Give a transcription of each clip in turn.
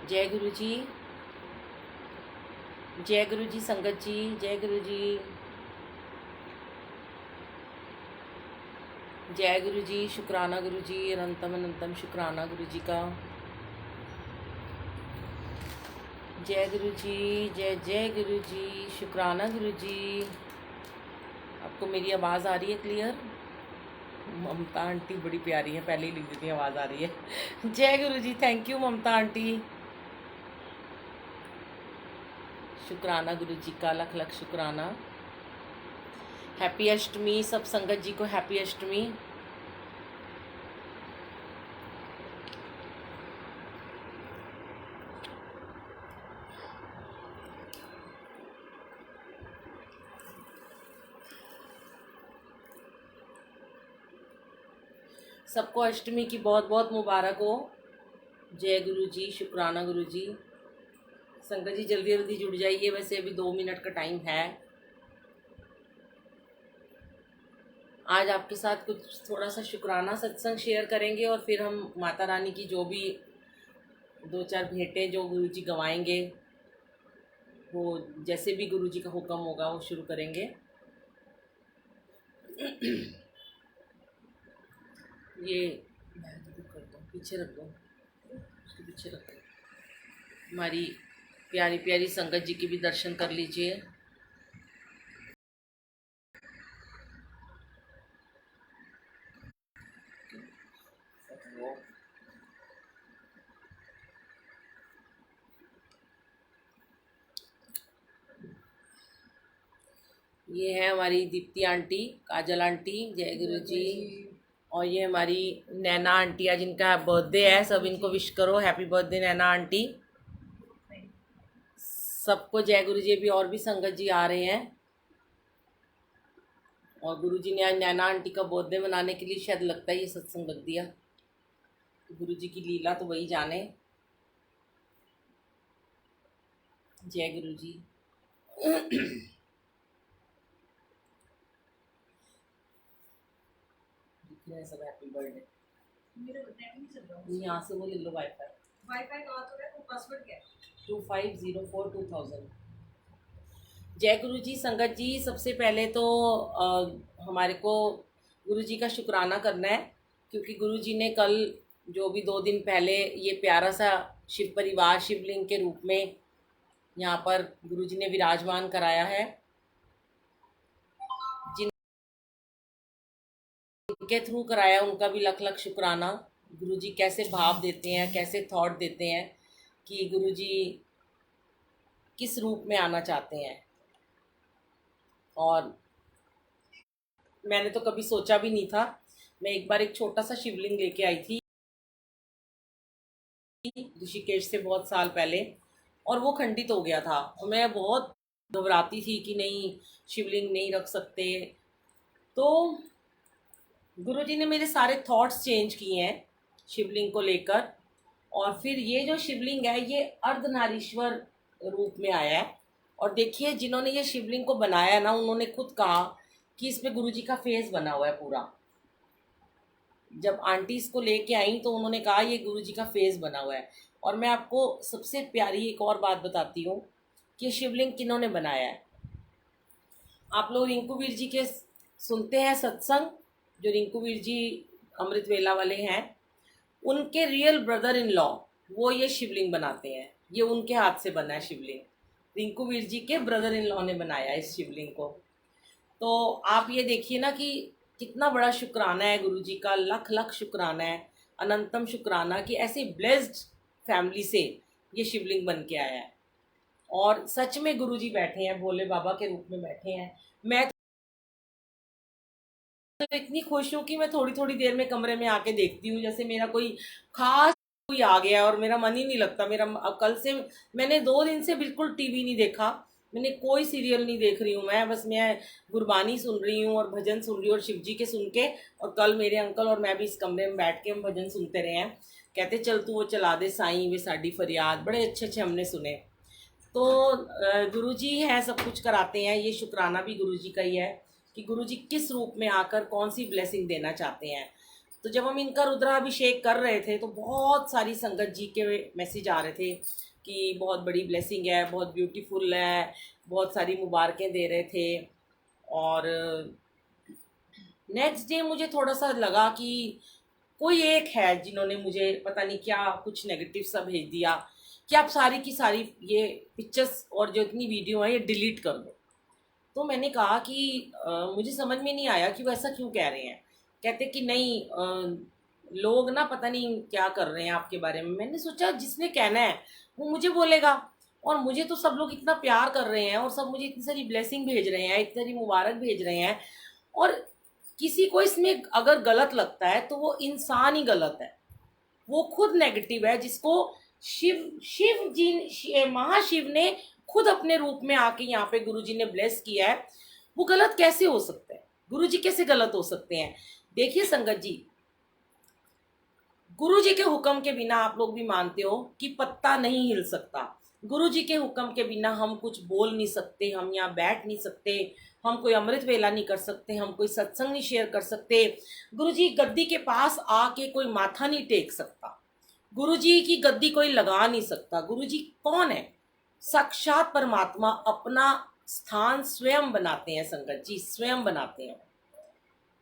जय गुरु जी। जय गुरु जी संगत जी। जय गुरु जी। जय गुरु जी। शुक्राना गुरु जी, अनंतम अनंतम शुक्राना गुरु जी का। जय गुरु जी। जय जय गुरु जी। शुक्राना गुरु जी। आपको मेरी आवाज़ आ रही है क्लियर? ममता आंटी बड़ी प्यारी है, पहले ही लिख देती है आवाज़ आ रही है। जय गुरु जी। Thank you Mamta aunty. शुक्राना गुरु जी का, लख लख शुक्राना। हैप्पी अष्टमी सब संगत जी को, हैप्पी अष्टमी। सबको अष्टमी की बहुत बहुत मुबारक हो। जय गुरु जी। शुक्राना गुरु जी। संगत जी जल्दी जल्दी जुड़ जाइए, वैसे अभी 2 मिनट का टाइम है। आज आपके साथ कुछ थोड़ा सा शुक्राना सत्संग शेयर करेंगे और फिर हम माता रानी की जो भी 2-4 भेंटें जो गुरु जी गवाएंगे, वो जैसे भी गुरु जी का हुक्म होगा वो शुरू करेंगे। ये कर दो, पीछे रख दो, उसके पीछे रख दो। हमारी प्यारी प्यारी संगत जी की भी दर्शन कर लीजिए। ये है हमारी दीप्ति आंटी, काजल आंटी। जय गुरु जी। और ये हमारी नैना आंटी है, जिनका बर्थडे है। सब इनको विश करो, हैप्पी बर्थडे नैना आंटी। सबको जय गुरु जी। भी और भी संगत जी आ रहे हैं और गुरु जी ने आज नैना आंटी का बर्थडे मनाने के लिए शायद लगता है ये सत्संग रख दिया। गुरु जी की लीला तो वही जाने। जय गुरु जी। सब हैप्पी बर्थडे। यहाँ से वो ले लो वाईफाई। वाईफाई कहाँ तो है, वो पासवर्ड क्या है? 25042000। जय गुरु जी संगत जी। सबसे पहले तो हमारे को गुरु जी का शुक्राना करना है, क्योंकि गुरु जी ने कल जो भी 2 दिन पहले ये प्यारा सा शिव परिवार शिवलिंग के रूप में यहाँ पर गुरु जी ने विराजमान कराया है। जिनके थ्रू कराया उनका भी लख लख शुक्राना। गुरु जी कैसे भाव देते हैं, कैसे थॉट देते हैं कि गुरु जी किस रूप में आना चाहते हैं। और मैंने तो कभी सोचा भी नहीं था। मैं एक बार एक छोटा सा शिवलिंग लेके आई थी ऋषिकेश से बहुत साल पहले, और वो खंडित हो गया था और मैं बहुत घबराती थी कि नहीं शिवलिंग नहीं रख सकते। तो गुरुजी ने मेरे सारे थॉट्स चेंज किए हैं शिवलिंग को लेकर, और फिर ये जो शिवलिंग है ये अर्धनारीश्वर रूप में आया है। और देखिए जिन्होंने ये शिवलिंग को बनाया ना, उन्होंने खुद कहा कि इसमें गुरुजी का फेस बना हुआ है पूरा। जब आंटी इसको लेके आई तो उन्होंने कहा ये गुरुजी का फेस बना हुआ है। और मैं आपको सबसे प्यारी एक और बात बताती हूँ कि शिवलिंग किन्होंने बनाया है। आप लोग रिंकूवीर जी के सुनते हैं सत्संग, जो रिंकूवीर जी अमृत वेला वाले हैं, उनके रियल ब्रदर इन लॉ वो ये शिवलिंग बनाते हैं। ये उनके हाथ से बना है शिवलिंग। रिंकूवीर जी के ब्रदर इन लॉ ने बनाया है इस शिवलिंग को। तो आप ये देखिए ना कि कितना बड़ा शुक्राना है गुरु जी का, लख लख शुक्राना है, अनंतम शुक्राना कि ऐसी ब्लेस्ड फैमिली से ये शिवलिंग बन के आया है। और सच में गुरु जी बैठे हैं, भोले बाबा के रूप में बैठे हैं। मैं तो इतनी खुश हूँ कि मैं थोड़ी थोड़ी देर में कमरे में आके देखती हूँ, जैसे मेरा कोई खास कोई आ गया और मेरा मन ही नहीं लगता। मेरा अब कल से मैंने 2 दिन से बिल्कुल टीवी नहीं देखा, मैंने कोई सीरियल नहीं देख रही हूँ। मैं गुरबानी सुन रही हूँ और भजन सुन रही हूँ, और शिव जी के सुन के। और कल मेरे अंकल और मैं भी इस कमरे में बैठ के हम भजन सुनते रहे हैं। कहते चल तू वो चला दे साईं वे साडी फरियाद, बड़े अच्छे अच्छे हमने सुने। तो गुरु जी हैं, सब कुछ कराते हैं। ये शुक्राना भी गुरु जी का ही है कि गुरु जी किस रूप में आकर कौन सी ब्लेसिंग देना चाहते हैं। तो जब हम इनका रुद्राभिषेक कर रहे थे तो बहुत सारी संगत जी के मैसेज आ रहे थे कि बहुत बड़ी ब्लेसिंग है, बहुत ब्यूटीफुल है, बहुत सारी मुबारकें दे रहे थे। और नेक्स्ट डे मुझे थोड़ा सा लगा कि कोई एक है जिन्होंने मुझे पता नहीं क्या कुछ नेगेटिव सा भेज दिया कि आप सारी की सारी ये पिक्चर्स और जो इतनी वीडियो है ये डिलीट कर दो। तो मैंने कहा कि मुझे समझ में नहीं आया कि वो ऐसा क्यों कह रहे हैं। कहते कि नहीं लोग ना पता नहीं क्या कर रहे हैं आपके बारे में। मैंने सोचा जिसने कहना है वो मुझे बोलेगा, और मुझे तो सब लोग इतना प्यार कर रहे हैं और सब मुझे इतनी सारी ब्लेसिंग भेज रहे हैं, इतनी सारी मुबारक भेज रहे हैं, और किसी को इसमें अगर गलत लगता है तो वो इंसान ही गलत है, वो खुद नेगेटिव है, जिसको शिव जी महाशिव ने खुद अपने रूप में आके यहाँ पे गुरुजी ने ब्लेस किया है। वो गलत कैसे हो सकता है? गुरुजी कैसे गलत हो सकते हैं? देखिए संगत जी, गुरुजी के हुक्म के बिना आप लोग भी मानते हो कि पत्ता नहीं हिल सकता। गुरुजी के हुक्म के बिना हम कुछ बोल नहीं सकते, हम यहाँ बैठ नहीं सकते, हम कोई अमृत वेला नहीं कर सकते, हम कोई सत्संग नहीं शेयर कर सकते। गुरुजी गद्दी के पास आके कोई माथा नहीं टेक सकता, गुरुजी की गद्दी कोई लगा नहीं सकता। गुरुजी कौन है? साक्षात परमात्मा अपना स्थान स्वयं बनाते हैं संगत जी, स्वयं बनाते हैं।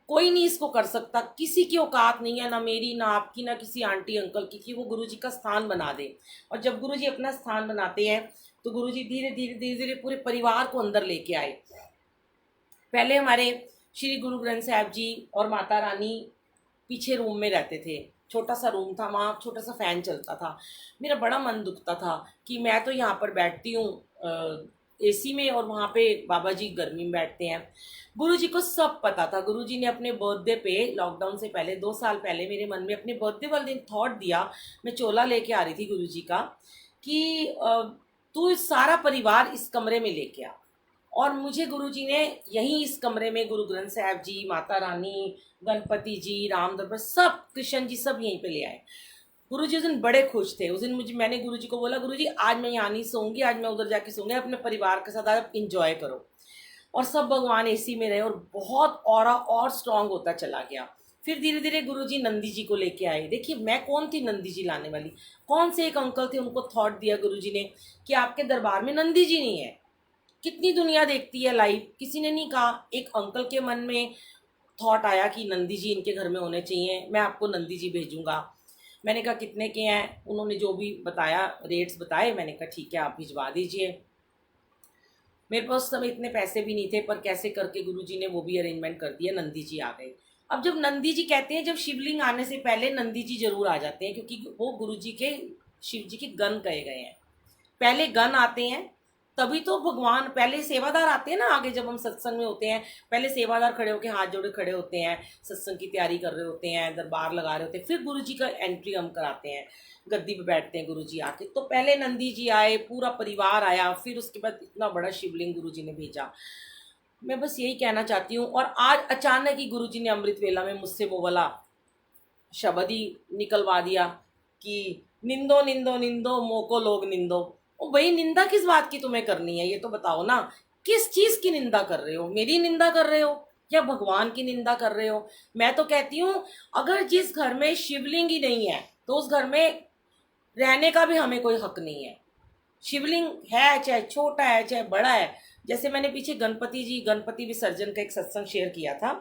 कोई नहीं इसको कर सकता, किसी की औकात नहीं है, ना मेरी, ना आपकी, ना किसी आंटी अंकल की, कि वो गुरुजी का स्थान बना दे। और जब गुरुजी अपना स्थान बनाते हैं तो गुरुजी धीरे धीरे धीरे धीरे पूरे परिवार को अंदर लेके आए। पहले हमारे श्री गुरु ग्रंथ साहब जी और माता रानी पीछे रूम में रहते थे, छोटा सा रूम था, वहाँ छोटा सा फ़ैन चलता था। मेरा बड़ा मन दुखता था कि मैं तो यहाँ पर बैठती हूँ एसी में और वहाँ पे बाबा जी गर्मी में बैठते हैं। गुरुजी को सब पता था। गुरुजी ने अपने बर्थडे पे, लॉकडाउन से पहले 2 साल पहले, मेरे मन में अपने बर्थडे वाले दिन थॉट दिया, मैं चोला लेके आ रही थी गुरुजी का, कि तू सारा परिवार इस कमरे में लेके आ। और मुझे गुरुजी ने यहीं इस कमरे में गुरु ग्रंथ साहब जी, माता रानी, गणपति जी, राम दरबार, सब कृष्ण जी सब यहीं पे ले आए। गुरुजी उस दिन बड़े खुश थे। उस दिन मैंने गुरुजी को बोला, गुरुजी आज मैं यहाँ नहीं सोऊंगी, आज मैं उधर जाके सोऊंगी, अपने परिवार के साथ आप इंजॉय करो। और सब भगवान एसी में रहे और बहुत ऑरा और स्ट्रांग होता चला गया। फिर धीरे धीरे गुरुजी नंदी जी को लेके आए। देखिए मैं कौन थी नंदी जी लाने वाली? कौन से एक अंकल थे, उनको थॉट दिया गुरुजी ने कि आपके दरबार में नंदी जी नहीं है। कितनी दुनिया देखती है लाइव, किसी ने नहीं कहा। एक अंकल के मन में थॉट आया कि नंदी जी इनके घर में होने चाहिए, मैं आपको नंदी जी भेजूंगा। मैंने कहा कितने के हैं? उन्होंने जो भी बताया, रेट्स बताए, मैंने कहा ठीक है आप भिजवा दीजिए। मेरे पास समय इतने पैसे भी नहीं थे, पर कैसे करके गुरुजी ने वो भी अरेंजमेंट कर दिया, नंदी जी आ गए। अब जब नंदी जी कहते हैं, जब शिवलिंग आने से पहले नंदी जी जरूर आ जाते हैं, क्योंकि वो गुरुजी के, शिव जी के गण कहे गए हैं। पहले गण आते हैं, तभी तो भगवान, पहले सेवादार आते हैं ना आगे। जब हम सत्संग में होते हैं, पहले सेवादार खड़े होकर हाथ जोड़े खड़े होते हैं, सत्संग की तैयारी कर रहे होते हैं, दरबार लगा रहे होते हैं, फिर गुरुजी का एंट्री हम कराते हैं, गद्दी पे बैठते हैं गुरुजी आके। तो पहले नंदी जी आए, पूरा परिवार आया, फिर उसके बाद इतना बड़ा शिवलिंग गुरुजी ने भेजा। मैं बस यही कहना चाहती हूँ। और आज अचानक ही गुरुजी ने अमृत वेला में मुझसे वो वाला शब्द ही निकलवा दिया कि निंदो निंदो निंदो मोको लोग निंदो। ओ भाई, निंदा किस बात की तुम्हें करनी है, ये तो बताओ ना। किस चीज की निंदा कर रहे हो? मेरी निंदा कर रहे हो या भगवान की निंदा कर रहे हो? मैं तो कहती हूँ, अगर जिस घर में शिवलिंग ही नहीं है तो उस घर में रहने का भी हमें कोई हक नहीं है। शिवलिंग है, चाहे छोटा है चाहे बड़ा है। जैसे मैंने पीछे गणपति विसर्जन का एक सत्संग शेयर किया था,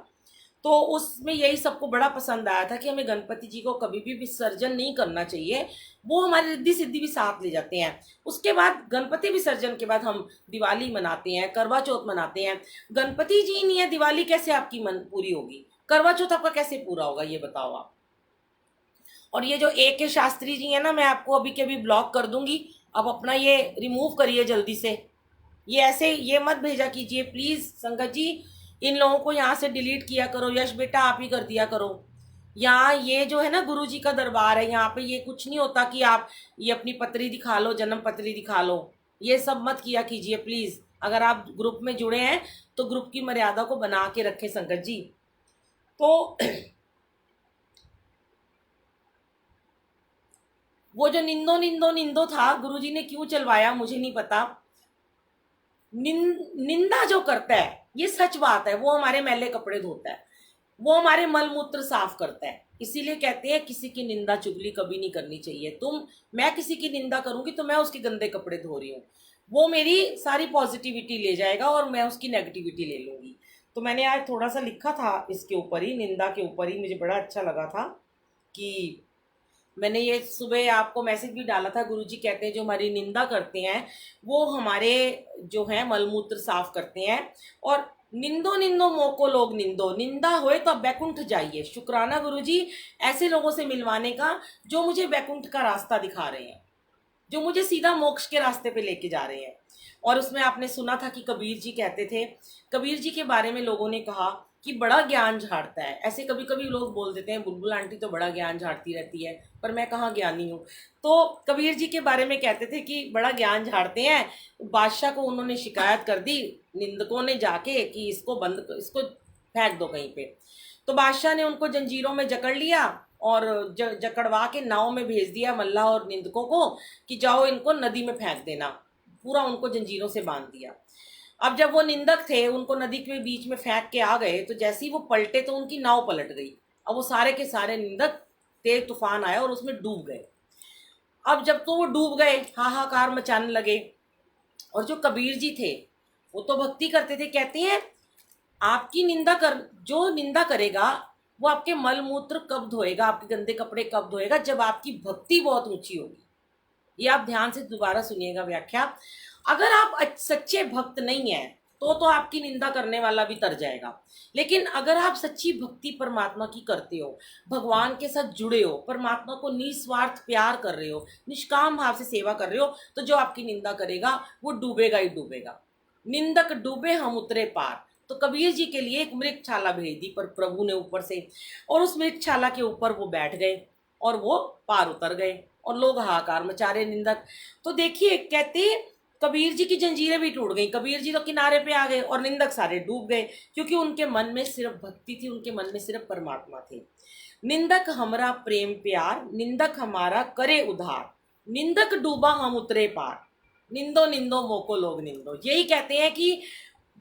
तो उसमें यही सबको बड़ा पसंद आया था कि हमें गणपति जी को कभी भी विसर्जन नहीं करना चाहिए, वो हमारी रिद्धि सिद्धि भी साथ ले जाते हैं। उसके बाद गणपति विसर्जन के बाद हम दिवाली मनाते हैं, करवा चौथ मनाते हैं। गणपति जी नहीं है, दिवाली कैसे आपकी मन पूरी होगी? करवा चौथ आपका कैसे पूरा होगा, ये बताओ आप। और ये जो AK शास्त्री जी है ना, मैं आपको अभी के अभी ब्लॉक कर दूंगी, अब अपना ये रिमूव करिए जल्दी से। ये ऐसे ये मत भेजा कीजिए प्लीज़ संगत जी, इन लोगों को यहाँ से डिलीट किया करो। यश बेटा आप ही कर दिया करो। यहाँ ये जो है ना गुरुजी का दरबार है, यहाँ पे ये कुछ नहीं होता कि आप ये अपनी पत्री दिखा लो, जन्म पत्री दिखा लो, ये सब मत किया कीजिए प्लीज़। अगर आप ग्रुप में जुड़े हैं तो ग्रुप की मर्यादा को बना के रखें संगत जी। तो वो जो निंदो निंदो निंदो था, गुरुजी ने क्यों चलवाया मुझे नहीं पता। निंदा जो करता है, ये सच बात है, वो हमारे मैले कपड़े धोता है। वो हमारे मल मूत्र साफ करता है। इसीलिए कहते हैं किसी की निंदा चुगली कभी नहीं करनी चाहिए। मैं किसी की निंदा करूंगी तो मैं उसके गंदे कपड़े धो रही हूँ, वो मेरी सारी पॉजिटिविटी ले जाएगा और मैं उसकी नेगेटिविटी ले लूंगी। तो मैंने आज थोड़ा सा लिखा था इसके ऊपर ही, निंदा के ऊपर ही, मुझे बड़ा अच्छा लगा था कि मैंने ये सुबह आपको मैसेज भी डाला था। गुरुजी कहते हैं जो हमारी निंदा करते हैं वो हमारे जो है मलमूत्र साफ करते हैं। और निंदो निंदो मोको लोग निंदो, निंदा होए तो बैकुंठ जाइए। शुक्राना गुरुजी ऐसे लोगों से मिलवाने का जो मुझे बैकुंठ का रास्ता दिखा रहे हैं, जो मुझे सीधा मोक्ष के रास्ते पे लेके जा रहे हैं। और उसमें आपने सुना था कि कबीर जी कहते थे, कबीर जी के बारे में लोगों ने कहा कि बड़ा ज्ञान झाड़ता है। ऐसे कभी कभी लोग बोल देते हैं बुलबुल आंटी तो बड़ा ज्ञान झाड़ती रहती है, पर मैं कहाँ ज्ञानी हूँ। तो कबीर जी के बारे में कहते थे कि बड़ा ज्ञान झाड़ते हैं। बादशाह को उन्होंने शिकायत कर दी निंदकों ने जाके कि इसको फेंक दो कहीं पे। तो बादशाह ने उनको जंजीरों में जकड़ लिया और जकड़वा के नाव में भेज दिया मल्लाह और निंदकों को कि जाओ इनको नदी में फेंक देना। पूरा उनको जंजीरों से बांध दिया। अब जब वो निंदक थे उनको नदी के बीच में फेंक के आ गए तो जैसे ही वो पलटे तो उनकी नाव पलट गई। अब वो सारे के सारे निंदक, तेज तूफान आया और उसमें डूब गए। अब जब तो वो डूब गए हाहाकार मचाने लगे। और जो कबीर जी थे वो तो भक्ति करते थे। कहते हैं आपकी जो निंदा करेगा वो आपके मल मूत्र कब धोएगा, आपके गंदे कपड़े कब धोएगा, जब आपकी भक्ति बहुत ऊंची होगी। ये आप ध्यान से दोबारा सुनिएगा व्याख्या। अगर आप सच्चे भक्त नहीं है तो आपकी निंदा करने वाला भी तर जाएगा। लेकिन अगर आप सच्ची भक्ति परमात्मा की करते हो, भगवान के साथ जुड़े हो, परमात्मा को निस्वार्थ प्यार कर रहे हो, निष्काम भाव से सेवा कर रहे हो, तो जो आपकी निंदा करेगा वो डूबेगा ही डूबेगा। निंदक डूबे हम उतरे पार। तो कबीर जी के लिए एक मृगशाला भेज दी पर प्रभु ने ऊपर से, और उस मृगशाला के ऊपर वो बैठ गए और वो पार उतर गए और लोग हाहाकार मचा रहे निंदक। तो देखिए कहते कबीर जी की जंजीरें भी टूट गई, कबीर जी तो किनारे पे आ गए और निंदक सारे डूब गए, क्योंकि उनके मन में सिर्फ भक्ति थी, उनके मन में सिर्फ परमात्मा थे। निंदक हमारा प्रेम प्यार, निंदक हमारा करे उधार, निंदक डूबा हम उतरे पार, निंदो निंदो मोको लोग निंदो। यही कहते हैं कि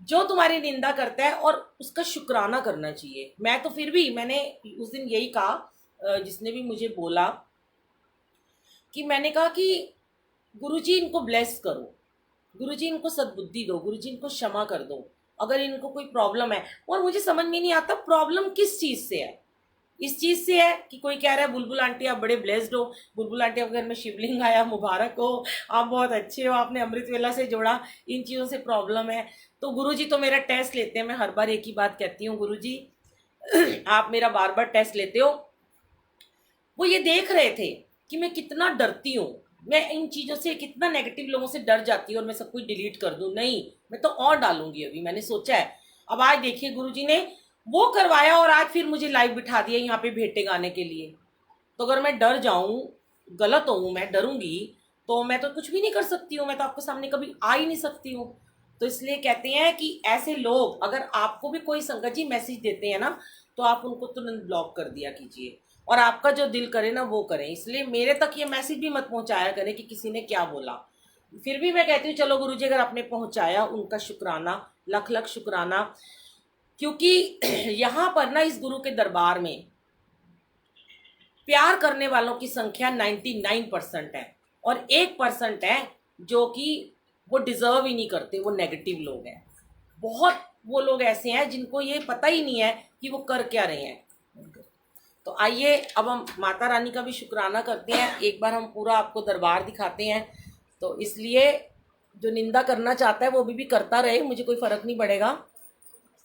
जो तुम्हारी निंदा करता है और उसका शुक्राना करना चाहिए। मैं तो फिर भी मैंने उस दिन यही कहा, जिसने भी मुझे बोला कि मैंने कहा कि गुरुजी इनको ब्लेस करो, गुरुजी इनको सद्बुद्धि दो, गुरुजी इनको क्षमा कर दो अगर इनको कोई प्रॉब्लम है। और मुझे समझ में नहीं आता प्रॉब्लम किस चीज़ से है। इस चीज़ से है कि कोई कह रहा है बुलबुल आंटी आप बड़े ब्लेस्ड हो, बुलबुल आंटी आपके घर में शिवलिंग आया, मुबारक हो, आप बहुत अच्छे हो, आपने अमृत वेला से जोड़ा, इन चीज़ों से प्रॉब्लम है। तो गुरुजी तो मेरा टेस्ट लेते हैं। मैं हर बार एक ही बात कहती हूँ, गुरुजी आप मेरा बार बार टेस्ट लेते हो। वो ये देख रहे थे कि मैं कितना डरती हूँ, मैं इन चीज़ों से कितना नेगेटिव लोगों से डर जाती हूँ और मैं सब कुछ डिलीट कर दूँ। नहीं, मैं तो और डालूंगी अभी, मैंने सोचा है। अब आज देखिए गुरुजी ने वो करवाया और आज फिर मुझे लाइव बिठा दिया यहाँ पे भेंटे गाने के लिए। तो अगर मैं डर जाऊँ, गलत हूँ, मैं डरूंगी तो मैं तो कुछ भी नहीं कर सकती हूँ, मैं तो आपके सामने कभी आ ही नहीं सकती हूँ। तो इसलिए कहते हैं कि ऐसे लोग अगर आपको भी कोई संगत जी मैसेज देते हैं ना तो आप उनको तुरंत ब्लॉक कर दिया कीजिए और आपका जो दिल करे ना वो करें। इसलिए मेरे तक ये मैसेज भी मत पहुंचाया करें कि किसी ने क्या बोला। फिर भी मैं कहती हूँ चलो गुरुजी अगर आपने पहुंचाया उनका शुक्राना, लख लख शुक्राना। क्योंकि यहाँ पर ना इस गुरु के दरबार में प्यार करने वालों की संख्या 99% है और 1% है जो कि वो डिजर्व ही नहीं करते, वो नेगेटिव लोग हैं। बहुत वो लोग ऐसे हैं जिनको ये पता ही नहीं है कि वो कर क्या रहे हैं। तो आइए अब हम माता रानी का भी शुक्राना करते हैं। एक बार हम पूरा आपको दरबार दिखाते हैं। तो इसलिए जो निंदा करना चाहता है वो भी करता रहे, मुझे कोई फ़र्क नहीं पड़ेगा,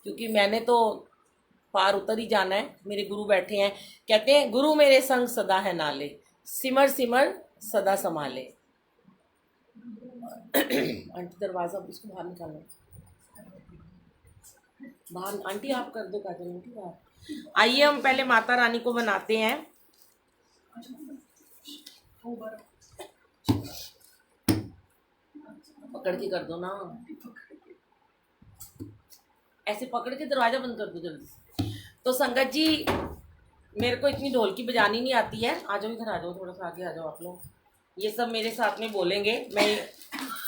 क्योंकि मैंने तो पार उतर ही जाना है। मेरे गुरु बैठे हैं, कहते हैं गुरु मेरे संग सदा है नाले, सिमर सिमर सदा संभाले। आंटी दरवाज़ा इसको बाहर निकालो, बाहर आंटी आप कर दो काजल आंटी बाहर। आइए हम पहले माता रानी को बनाते हैं। पकड़ के कर दो ना, ऐसे पकड़ के दरवाजा बंद कर दो जल्दी। तो संगत जी मेरे को इतनी ढोलकी बजानी नहीं आती है, आ जाओ इधर आ जाओ, थोड़ा सा आगे आ जाओ आप लोग। ये सब मेरे साथ में बोलेंगे,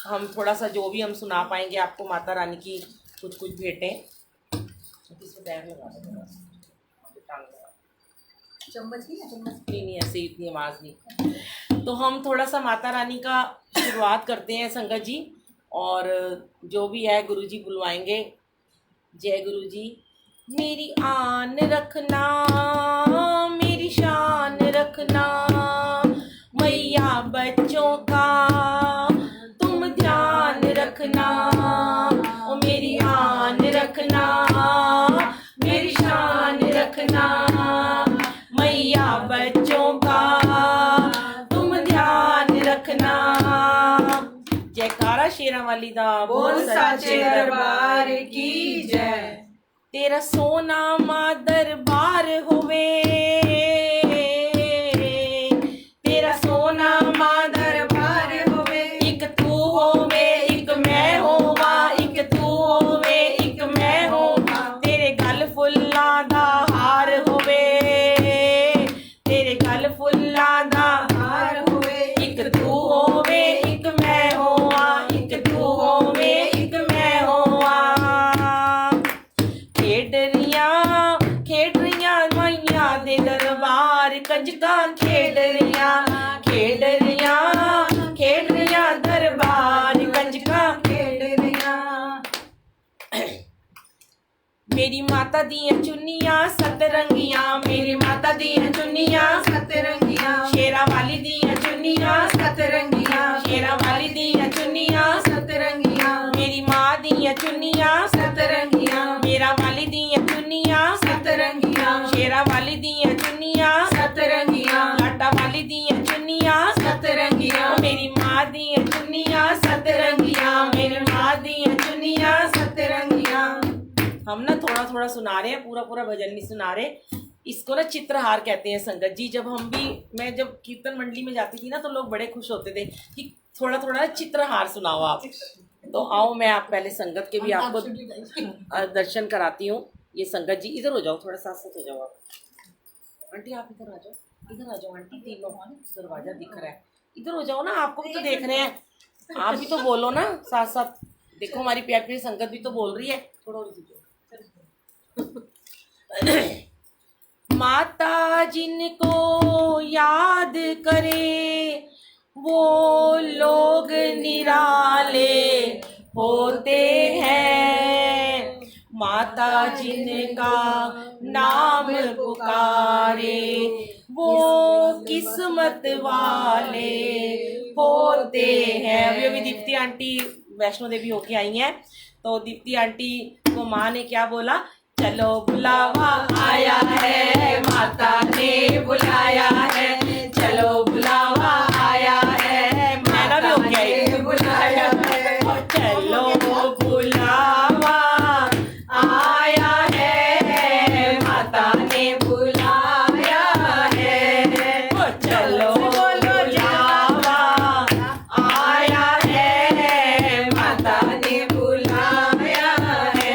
हम थोड़ा सा जो भी हम सुना पाएंगे आपको माता रानी की कुछ कुछ भेंटें। इसमें पैर लगा दो थोड़ा सा। चम्मच की ना, चम्मच नहीं ऐसे इतनी आवाज़ नहीं। तो हम थोड़ा सा माता रानी का शुरुआत करते हैं संगत जी, और जो भी है गुरु जी बुलवाएंगे। जय गुरु जी। मेरी आन रखना, मेरी शान रखना, मैया बच्चों का तुम ध्यान रखना। ओ मेरी आन रखना, मेरी शान रखना, मैया बच्चों का तुम ध्यान रखना। जयकारा शेरा वाली दा बोल साचे दरबार की जय। तेरा सोना मां दरबार होवे, तेरा सोना मां दरबार होवे। एक तू होवे एक मैं होवा, एक तू होवे एक मैं होवा। तेरे गल फुल्लां दा हार होवे, तेरे गल फुल्लां दा हार होवे। एक तू होवे एक मैं होवा, एक तू होवे एक मैं होवा। खेड रहियां माइया दे दरबार, कंजकां खेड रहियां दरबार, कंजकां खेड रहियां। मेरी माता दियां चुन्नियां सतरंगियां, मेरी माता दियां चुन्नियां सतरंगियां, शेरा वाली दियां चुन्नियां सतरंगियां, शेरा वाली दियां चुन्नियां। सतरंगियां, मेरी माँ दियां चुन्नियां सतरंगियां, मेरा वाली दियां चुन्नियां, सतरंगियां, शेरा वाली दियां चुन्नियां, सतरंगियां, लाटा वाली दियां चुन्नियां, सतरंगियां, मेरी माँ दियां चुन्नियां सतरंगियां, मेरी माँ दियां चुन्नियां सतरंगियां। हम ना थोड़ा थोड़ा सुना रहे हैं, पूरा पूरा भजन नहीं सुना रहे। इसको ना चित्रहार कहते हैं संगत जी। जब हम भी, मैं जब कीर्तन मंडली में जाती थी ना, तो लोग बड़े खुश होते थे कि थोड़ा थोड़ा चित्रहार सुनाओ आप। तो आओ मैं आप पहले संगत के भी आपको दर्शन कराती हूँ। ये संगत जी इधर हो जाओ, थोड़ा साथ साथ हो जाओ आप। आंटी आप इधर आ जाओ, इधर आ जाओ आंटी। तीनों दरवाजा दिख रहा है, इधर हो जाओ ना, आपको भी तो देख रहे हैं। आप भी तो बोलो ना साथ साथ। देखो हमारी प्यारी प्यारी संगत भी तो बोल रही है। थोड़ा माता जिनको याद करे वो लोग निराले होते हैं। माता जिनका नाम पुकारे वो किस्मत वाले होते हैं। अभी दीप्ति आंटी वैष्णो देवी होके आई हैं, तो दीप्ति आंटी को माँ ने क्या बोला, चलो बुलावा आया है, माता ने बुलाया है, चलो बुलावा आया है, मैंने भी होके आई बुलाया है, चलो बुलावा आया है, माता ने बुलाया है, चलो बुलावा आया है, माता ने बुलाया है।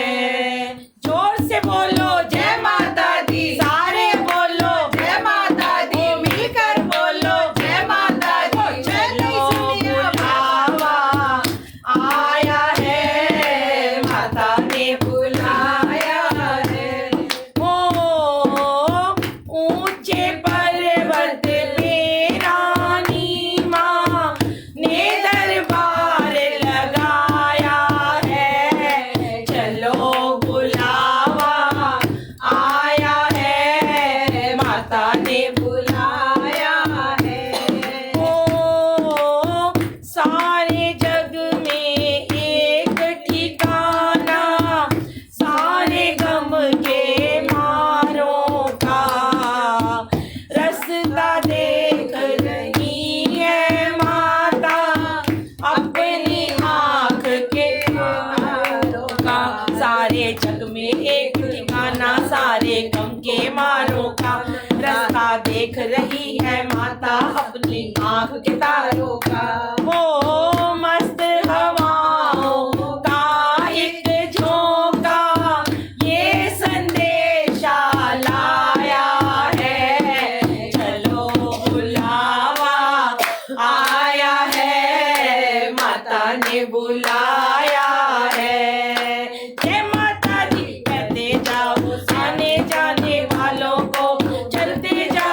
जोर से बोलो जय माता दी, सारे बोलो जय माता दी, मिलकर बोलो जय माता दी। चलो बुलावा आया है, माता ने बुलाया है। ओ ऊंचे पर्वत पे रानी माँ ने दरबार लगाया है, चलो बुलावा आया है, माता ने बुलाया है। ओ सारे जग में एक ठिकाना, सारे गम के मारों का, रास्ता देख रही है माता अपनी आँख के मारों का। सारे जग में एक ठिकाना, सारे गम के मारों का, रास्ता देख रही है माता अपनी आँख के तारों का। वो मस्त हवाओं का एक झोंका ये संदेशा लाया है, चलो बुलावा आया है, माता ने बुलाया है। जय माता दी कहते जाओ आने जाने वालों को, चलते जाओ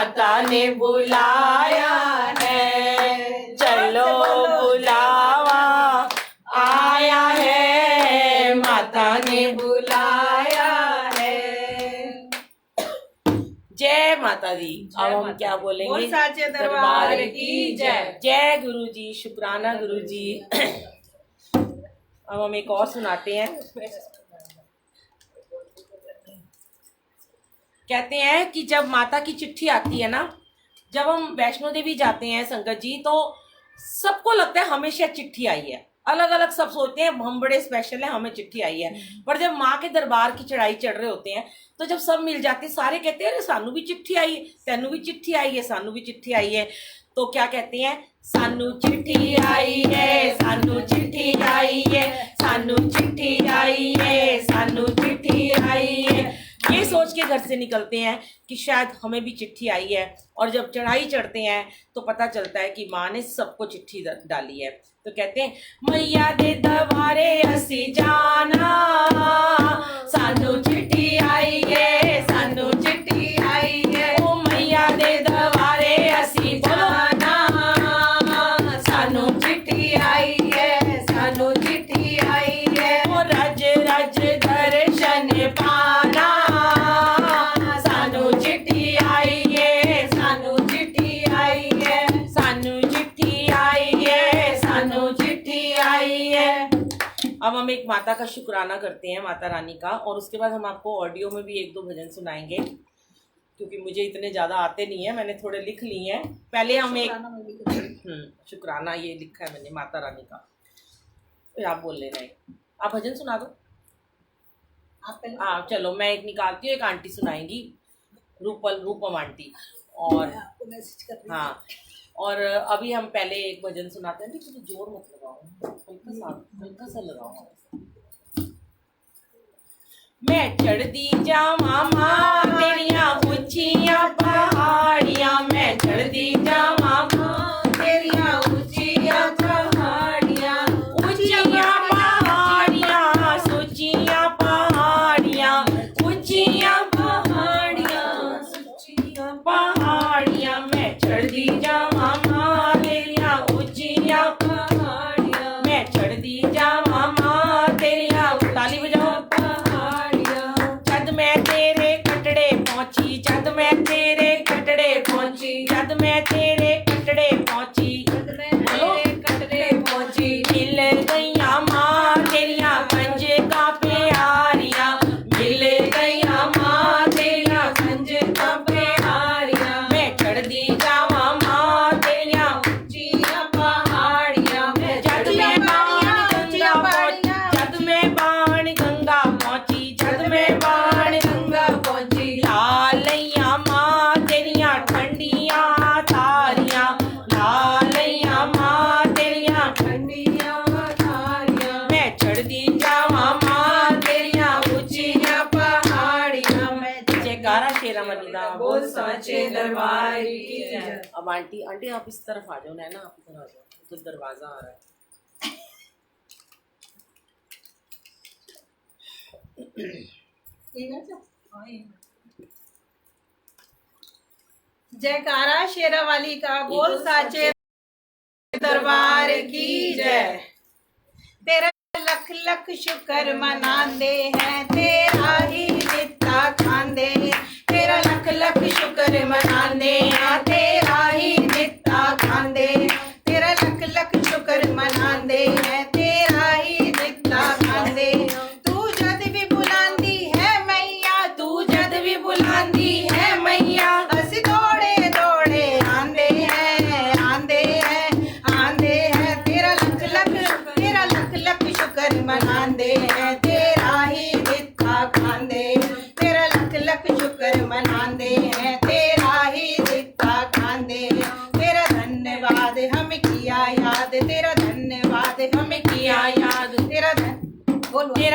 माता ने बुलाया है, चलो बुलावा आया है, माता ने बुलाया है। जय माता दी। अब हम क्या बोलेंगे? बोल साचे दरबार की जय। जय गुरु जी, शुक्राना गुरु जी। अब हम एक और सुनाते हैं। कहते हैं कि जब माता की चिट्ठी आती है ना, जब हम वैष्णो देवी जाते हैं संगत जी, तो सबको लगता है हमेशा चिट्ठी आई है। अलग अलग सब सोचते हैं हम बड़े स्पेशल हैं, हमें चिट्ठी आई है। पर जब माँ के दरबार की चढ़ाई चढ़ रहे होते हैं, तो जब सब मिल जाते हैं, सारे कहते हैं अरे सानू भी चिट्ठी आई है, तेनू भी चिट्ठी आई है, सानू भी चिट्ठी आई है। तो क्या कहते हैं? सानू चिट्ठी आई है, सानू चिट्ठी आई है, सानू चिट्ठी आई है, सानू चिट्ठी आई है। ये सोच के घर से निकलते हैं कि शायद हमें भी चिट्ठी आई है। और जब चढ़ाई चढ़ते हैं तो पता चलता है कि माँ ने सबको चिट्ठी डाली है। तो कहते हैं मैया दे दवारे असी जाना, सानू चिट्ठी आई है, सानू चिट्ठी आई है। ओ मैया दे दवारे असी जाना, सानू चिट्ठी आई है, सानू चिट्ठी आई है। ओ रज रज दर्शन पाना, सानू चिट्ठी आई है, सानू चिट्ठी आई है, सानू चिट्ठी आई है, सानू चिट्ठी आई है। अब हम एक माता का शुक्राना करते हैं, माता रानी का, और उसके बाद हम आपको ऑडियो में भी एक दो भजन सुनाएंगे, क्योंकि मुझे इतने ज़्यादा आते नहीं है, मैंने थोड़े लिख लिए हैं। पहले हम एक शुक्राना ये लिखा है मैंने माता रानी का, फिर आप बोल ले रहे। आप भजन सुना दो। हाँ चलो, मैं एक निकालती हूँ, एक आंटी सुनाएंगी, रूपम आंटी। और हाँ, और अभी हम पहले एक भजन सुनाते हैं। नहीं जोर मत लगाओ, हल्का सा लगाओ। मैं चढ़दी जावां मां तेरियां ऊंचियां पहाड़ियां, मैं चढ़दी जावां मां तेरियां ऊंचियां पहाड़ियां, ऊंचियां पहाड़ियां सोचियां पहाड़ियां, ऊंचियां पहाड़ियां सोचियां पहाड़ियां। मैं चढ़दी जावां मां तेरियां ऊंचियां पहाड़ियां, मैं चढ़दी जावां मां तेरियां, ताली बजाओ, जद मैं तेरे कटड़े पहुंची, जद मैं तेरे कटड़े पहुंची, कटड़े पहुंची। मिल गईया मां तेरिया कंजका प्यारियां, मिल गईया मां तेरिया कंजका प्यारियां। मैं चढ़दी जावा मां तेरिया ऊंचियां पहाड़ियां, जद मैं बाण गंगा पहुंची, जद मैं बाण गंगा पहुंची। लालैया मां तेरिया ठंडियां तारियां, लालैया मां तेरिया ठंडियां तारियां। मैं चढ़दी जावा मां तेरिया ऊंचियां पहाड़ियां। मैं जयकारा शेरा मनी दा बोल साचे दरबार की जय। अब आंटी आप इस तरफ आ जाओ, नैना आप इधर आ जाओ, तो दरवाजा आ रहा है। जयकारा शेरा वाली का बोल साचे दरबार की जय। तेरा लख लख शुक्र मनांदे हैं, तेरा ही दिता खांदे, तेरा लख लख शुक्र मनांदे हैं, तेरा ही दिता खांदे, तेरा लख लख शुक्र मनांदे हैं, तेरा ही दिता खांदे। तू जद भी बुलांदी है मैया, तू जद भी बुलांदी है मैया, असी दौड़े दौड़े आंदे हैं, आंदे हैं, आंदे हैं। तेरा लख लख शुक्र मनांदे हैं, तेरा ही दिता खांदे, तेरा लख लख शुक्र मनांदे हैं, तेरा ही दिता खांदे। तेरा धन्यवाद हम किया याद, तेरा धन्यवाद हम किया याद, तेरा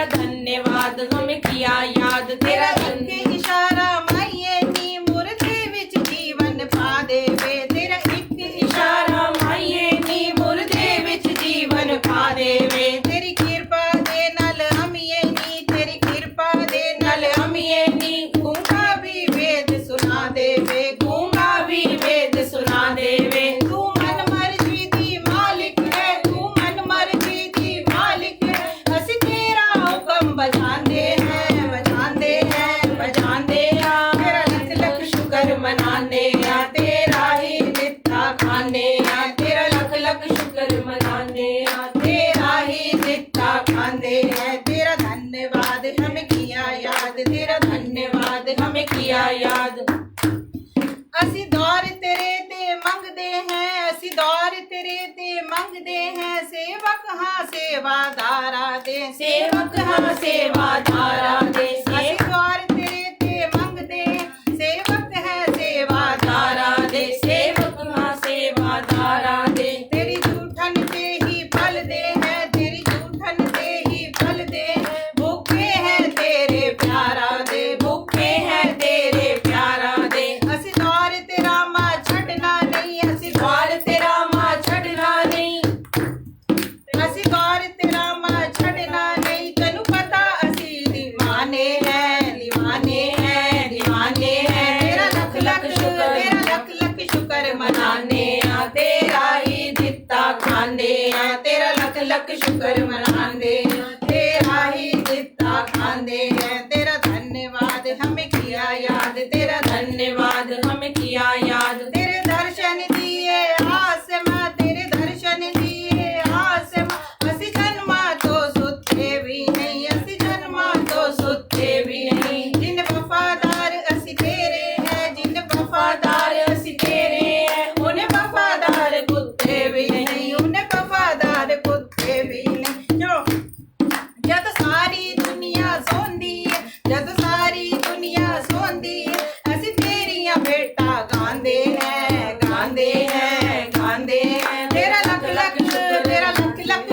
धन्यवाद हम किया याद। तेरा एक इशारा माइये नी मुर्दे विच जीवन पा देवे, तेरा एक इशारा माइये नी मुर्दे विच जीवन पा देवे। तेरी कृपा दे नल अमिये नी, तेरी कृपा दे नल अमिये नी, गूंगा भी वेद सुना देवे, गूंगा भी सेवादारा दे सेवक हाँ सेवादारा दे असी द्वार तेरे ते मंगदे सेवक है सेवादारा दे सेवक हाँ सेवादारा दे तेरी जूठन ते ही फल दे है तेरी जूठन ते ही फल दे भूखे हैं तेरे प्यारा दे भूखे हैं तेरे प्यारा दे असी द्वार तेरा माँ छड़ना नहीं असी द्वार तेरा माँ छड़ना नहीं असी द्वार तेरा माँ छड़ना नहीं तनु पता असी दीवाने हैं दीवाने हैं दीवाने हैं तेरा लख लख शुक्र मनाने आ तेरा ही दित्ता खांदे आ तेरा लख लख शुक्र मनांदे तेरा ही दित्ता खांदे हैं तेरा धन्यवाद हमें किया याद तेरा धन्यवाद हमें किया याद तेरे दर्शन दिए आसमां तेरे दर्शन दिए आसमां असी जन्मा तो सुते भी नहीं असी जन्मा तो सुते भी नहीं जिन वफादार असी तेरे हैं जिन वफादार असी तेरे हैं उन्हें वफादार कुत्ते भी नहीं उन्हें वफादार कुत्ते भी नहीं जो जद सारी दुनिया सोंदी है जद सारी दुनिया सोंदी है असी तेरियां बेटा गांदे हैं गांदे हैं गांदे हैं तेरा लख लख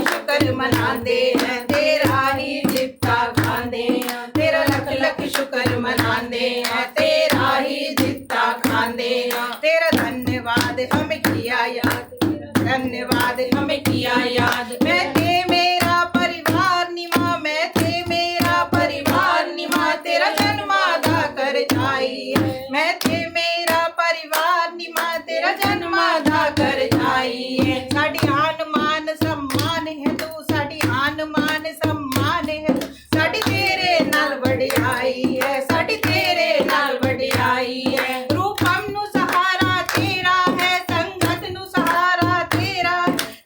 शुक्र मनांदे हैं तेरा ही दित्ता खांदे हैं तेरा लख शुक्र मनांदे हैं तेरा ही दित्ता खांदे हैं तेरा धन्यवाद हमें किया याद धन्यवाद हमें किया याद मैं थे मेरा परिवार निमा मैं थे मेरा परिवार निमा तेरा जन्मादा कर जाई मैं थे मेरा परिवार निमा तेरा जन्मादा कर जाई है साडी आन मान सम्मान है तू साडी आन मान सम्मान है तू साडी तेरे नाल वडियाई है साडी तेरे नाल वडियाई है रूप हमनु सहारा तेरा है संगत नु सहारा तेरा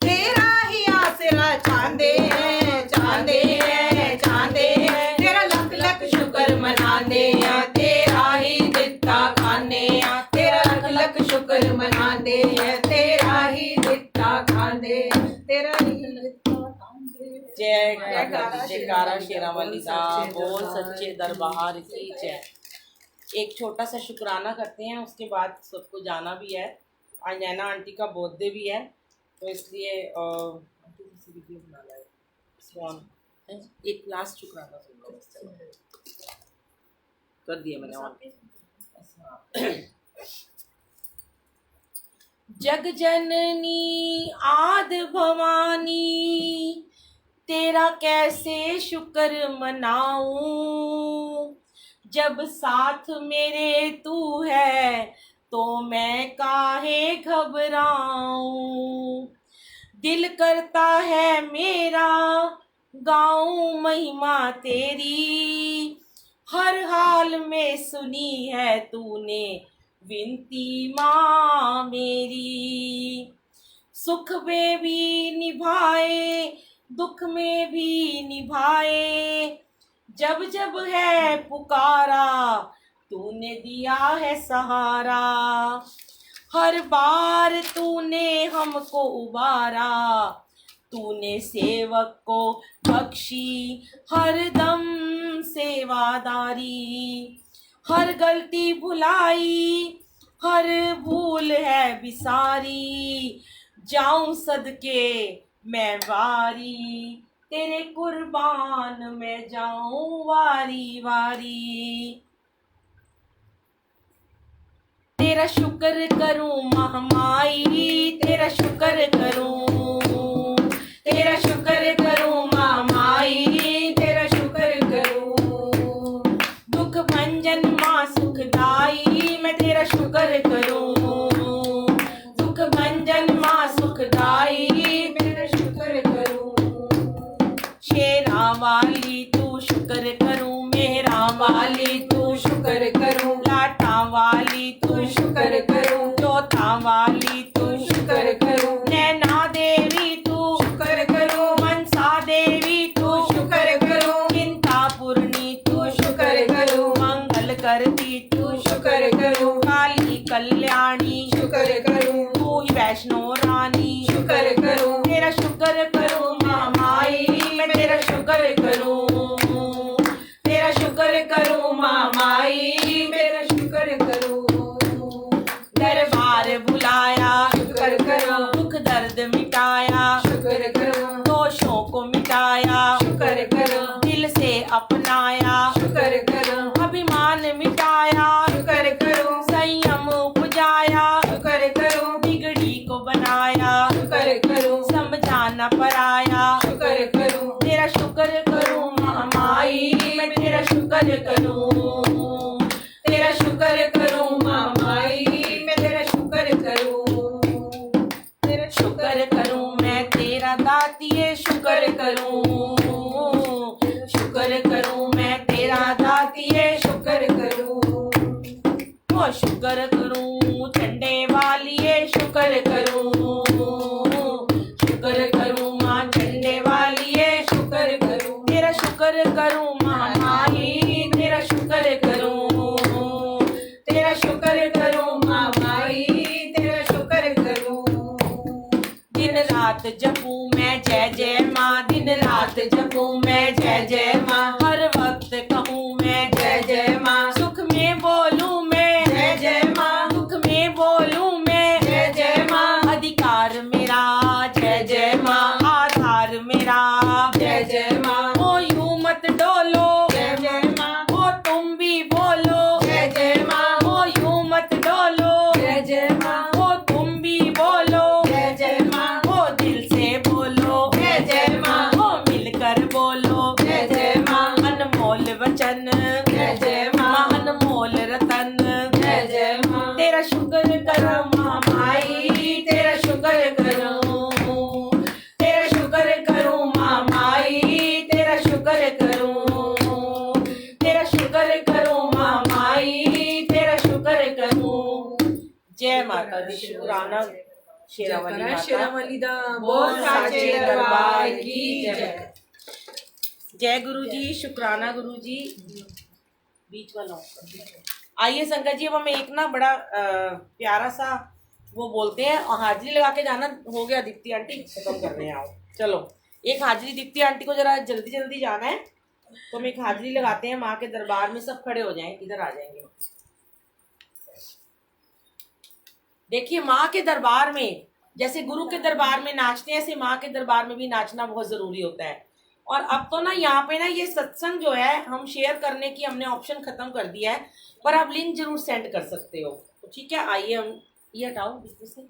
तेरा ही आसरा चांदे हैं चांदे हैं चांदे हैं तेरा लख लख शुक्र मनांदे आ तेरा ही दित्ता खाने आ तेरा लख शुक्र मनांदे आ तेरा ही दित्ता खांदे तेरा ही दित्ता खांदे जय जयकारा शेरावाली दा बोल सच्चे दरबार की जय। एक छोटा सा शुक्राना करते हैं उसके बाद सबको जाना भी है। आज नैना आंटी का बर्थडे भी है तो इसलिए आंटी किसी वीडियो बनाना है स्वान एक लास्ट शुक्राना सुन कर दिया मैंने और जग जननी आद भवानी तेरा कैसे शुक्र मनाऊं जब साथ मेरे तू है तो मैं काहे घबराऊं दिल करता है मेरा गाऊं महिमा तेरी हर हाल में सुनी है तूने विनती माँ मेरी सुख में भी निभाए दुख में भी निभाए जब जब है पुकारा तूने दिया है सहारा हर बार तूने हमको उबारा तूने सेवक को बख्शी हर दम सेवादारी हर गलती भुलाई हर भूल है बिसारी जाऊं सदके मैं वारी तेरे कुर्बान में जाऊं वारी वारी तेरा शुक्र करूं महमाई तेरा शुक्र करूं तेरा शुक्र करूं महमाई तेरा शुक्र करूं दुख भंजन माँ सुखदाई मैं तेरा शुक्र करूं दुख भंजन माँ सुखदाई मेरा शुक्र करूं शेरा वाली तू शुक्र करूं मेरा वाली तू शुक्र करूं लाटा वाली तू शुक्र करूं चौथा वाली तू शुक्र करूं नैना देवी तू शुक्र करूं मनसा देवी तू शुक्र करूं चिंतापूर्णी तू शुक्र करूं मंगल करती तू शुक्र करूं काली कल्याणी शुक्र करूं तू वैष्णो रानी शुक्र करूं तेरा शुक्र करूं माँ माई तेरा शुक्र करूं, तेरा शुक्र करूं माँ माई, तेरा शुक्र करूं। दरबार बुलाया, शुक्र करो, दुख दर्द मिटाया, शुक्र करो, दोषों को मिटाया, शुक्र करो, दिल से अपनाया, शुक्र करो, अभिमान मिटाया, शुक्र करो, संयम उपजाया, शुक्र करो, बिगड़ी को बनाया, शुक्र करो, समझाना पराया, शुक्र करो, तेरा शुक्र करूं माँ माई, मैं तेरा शुक्र करूं, तेरा शुक्र करूं माँ माई, मैं तेरा शुक्र करूं, तेरा शुक्र करूं मैं तेरा दातिये, शुक्र करूं, शुक्र करूं मैं तेरा दातिये, शुक्र करूं, ओ शुक्र करूं झंडे वालिये, शुक्र करूं, शुक्र करूं माँ झंडे वालिये, शुक्र करूं, तेरा शुक्र करूं माँ माई, तेरा शुक्र करूं, तेरा शुक्र करूं माँ माई, तेरा शुक्र करूं। दिन रात जपूं मैं जय जय माँ, दिन रात जपूं मैं जय जय माँ, हर वक्त कहूँ मैं जय जय माँ, सुख में बोलूं मैं जय जय माँ, दुख में बोलूं मैं जय जय माँ, अधिकार मेरा जय जय माँ, आधार मेरा जय जय माँ, ओ यूं मत डोलो, जय जय माँ, ओ तुम भी बोलो, जय जय माँ, ओ यूं मत डोलो, जय जय माँ, ओ तुम भी बोलो, जय जय माँ, ओ दिल से बोलो, जय जय माँ, ओ मिलकर बोलो, जय जय माँ, अनमोल वचन जय जय माँ, अनमोल रतन, जय जय माँ, तेरा शुक्र करो माँ माई, तेरा शुक्र करूं, तेरा शुक्र करूं माँ माई, तेरा शुक्र करूं, तेरा शुक्र करूं माँ माई, तेरा शुक्र करूं। जय माता दी, शुक्राना शेरावाली माता, शेरावाली दा बोल साचे दरबार की जय। जय गुरु जी, शुक्राना गुरु जी। बीच वाला आइए संगत जी, अब हमें एक ना बड़ा प्यारा सा वो बोलते हैं, और हाजिरी लगा के जाना हो गया। दीप्ति आंटी खत्म कर रहे हैं, आओ चलो एक हाजिरी, दीप्ति आंटी को जरा जल्दी जल्दी जाना है, तो हम एक हाजिरी लगाते हैं माँ के दरबार में। सब खड़े हो जाएं, इधर आ जाएंगे। देखिए माँ के दरबार में जैसे गुरु के दरबार में नाचते हैं, ऐसे माँ के दरबार में भी नाचना बहुत जरूरी होता है। और अब तो ना यहाँ पे ना ये सत्संग जो है हम शेयर करने की हमने ऑप्शन खत्म कर दिया है, पर आप लिंक जरूर सेंड कर सकते हो, तो ठीक है। आइए हम ये हटाओ बीच से।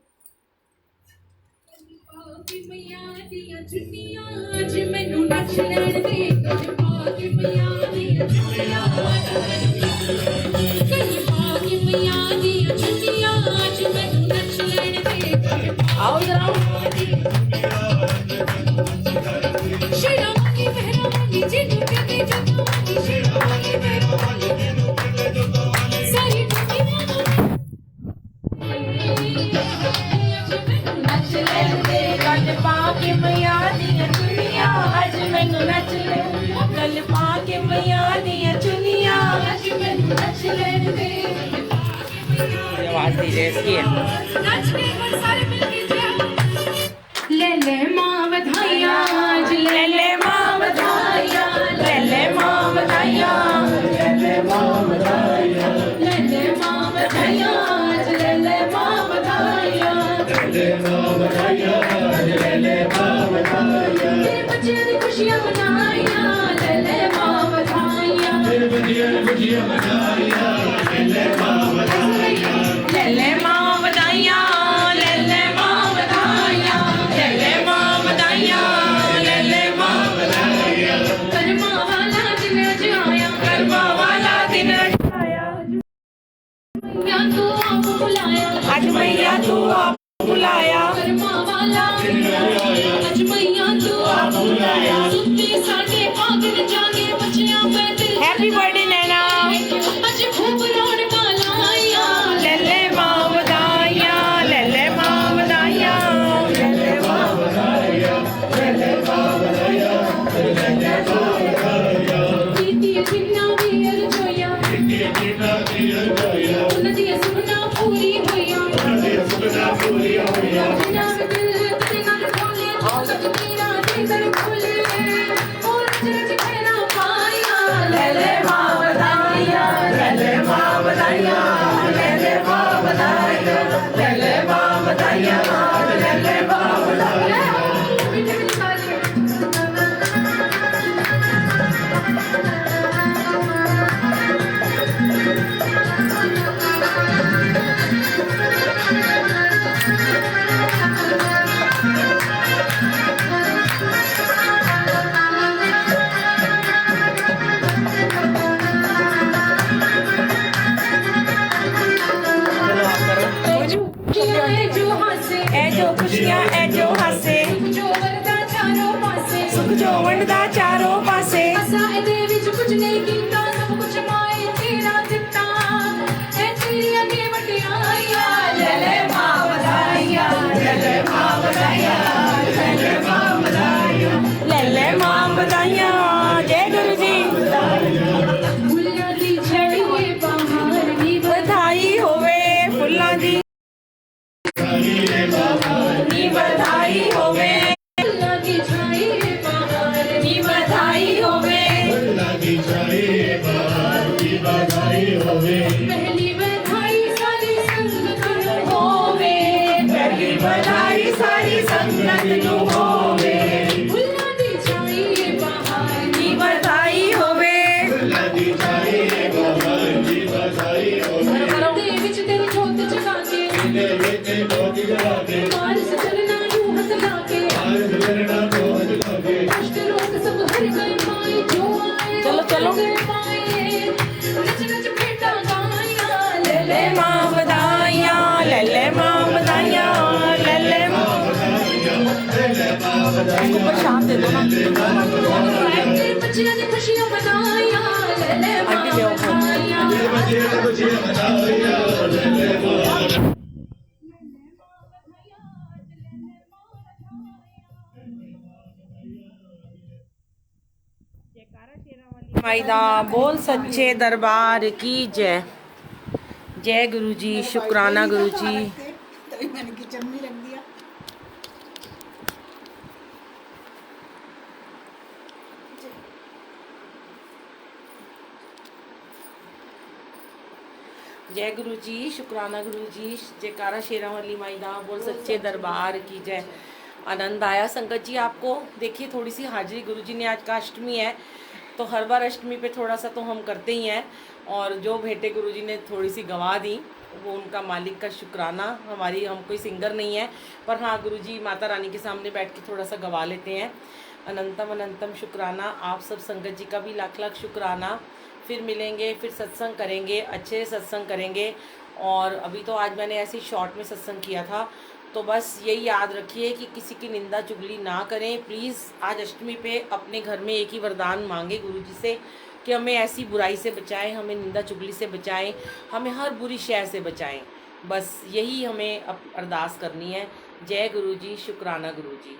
आज मैनू नच लैण दे, पा के मैया दी चुनिया, कहीं पा के मैया दी चुनिया, आज मैनू नच लैण दे, आओ जरा शेरा वाली मेहरा वाली जिन्नू कहते जगो वाली, शेरा वाली मेहरा वाली जिन्नू कहते जगो वाली, सारी दुनिया नच लैण दे, गल पा के मैया दी चुनिया, अज मैनू नच ले, गल पा के मैया दी चुनिया, आज मैनू नच लैण दे, आवाज दीजिए इसकी है। नच के और सारे मिलके जय, ले ले माँ बधाइयाँ, आज ले ले माँ बधाइयाँ, ले ले माँ बधाइयाँ, ले ले माँ बधाइयाँ, आज ले ले माँ बधाइयाँ, तेरे बच्चे दी खुशियाँ मनाइयाँ, ले ले माँ बधाइयाँ, ले ले माँ बधाइयाँ, ले ले माँ बधाइयाँ, ले ले माँ बधाइयाँ, ले ले माँ बधाइयाँ, ले ले माँ बधाइयाँ, कर्मा वाला दिन अज आया, कर्मा वाला दिन आया, मैया तू आप बुलाया, आज मैया तू आप बुलाया, कर्मा वाला दिन आया, आज मैया तू आप बुलाया, सुते साडे पागल जागे बच्चियां पैदल, हैप्पी बर्थडे नैना, आज खूब रौनकां लाइयां, ले ले माँ बधाइयाँ, ले ले माँ बधाइयाँ, ले ले माँ बधाइयाँ, ले ले माँ बधाइयाँ, ले ले माँ बधाइयाँ, कीती जिन्ना दी अरजोया, उन्हां दी सुखना पूरी होइया, जिन्ना दिल तेरे नाल खोले, सब तेरा दिल कर खोले, ओ ले माँ बधाइयाँ ले माँ बधाइयाँ। खुशियाँ है जो हंसे ए जो खुशियां ए जो हासे जो वरदा चारों पासे सुख जो वंडदा चारों पासे असां दे विच कुछ नहीं कीता सब कुछ माए तेरा दिता ऐ तेरी अगे वटियाइया ले माँ बधाइयाँ ले माँ बधाइयाँ ले माँ बधाइयाँ। ले मां बधाइयां जय गुरु जी फुल्लां दी झड़ी बहार नी बधाई होवे फुल्लां दी नी बधाई होवे फुल्लां दी छाई बहार नी बधाई होवे पहली बधाई सारी संगत नूं होवे पहली बधाई सारी संगत नु होवे फुल्लां दी छाई बहार नी बधाई होवे दे विच तेरी जोत जगा के मार सजना यूं हंस लाके कष्ट रोग सब हर गए माई जो आए चलो, चलो। माए नच नच भेंटा गाइया ले मां बधाइयां ले मां बधाइयां ले मां इसको प्रसाद दे दो ना तेरे बच्चियां दी खुशियां मनाइया ले आंटी ले आओ। बधाइयां माईदा बोल सच्चे दरबार की जय। जय गुरु जी शुक्राना गुरु जी। तो मैंने किचन में रख दिया। जय गुरु जी शुक्राना गुरु जी। जयकारा शेरा वाली माईदा बोल सच्चे दरबार की जय। आनंद आया संगत जी आपको? देखिए थोड़ी सी हाजिरी गुरु जी ने, आज का अष्टमी है तो हर बार अष्टमी पे थोड़ा सा तो हम करते ही हैं, और जो भेंटें गुरु जी ने थोड़ी सी गवा दी वो उनका मालिक का शुक्राना। हम कोई सिंगर नहीं है, पर हाँ गुरु जी माता रानी के सामने बैठ के थोड़ा सा गवा लेते हैं। अनंतम अनंतम शुक्राना। आप सब संगत जी का भी लाख लाख शुक्राना। फिर मिलेंगे, फिर सत्संग करेंगे, अच्छे से सत्संग करेंगे। और अभी तो आज मैंने ऐसे शॉर्ट में सत्संग किया था, तो बस यही याद रखिए कि किसी की निंदा चुगली ना करें प्लीज़। आज अष्टमी पे अपने घर में एक ही वरदान मांगे गुरु जी से कि हमें ऐसी बुराई से बचाएं, हमें निंदा चुगली से बचाएं, हमें हर बुरी शय से बचाएं। बस यही हमें अब अरदास करनी है। जय गुरु जी शुक्राना गुरु जी।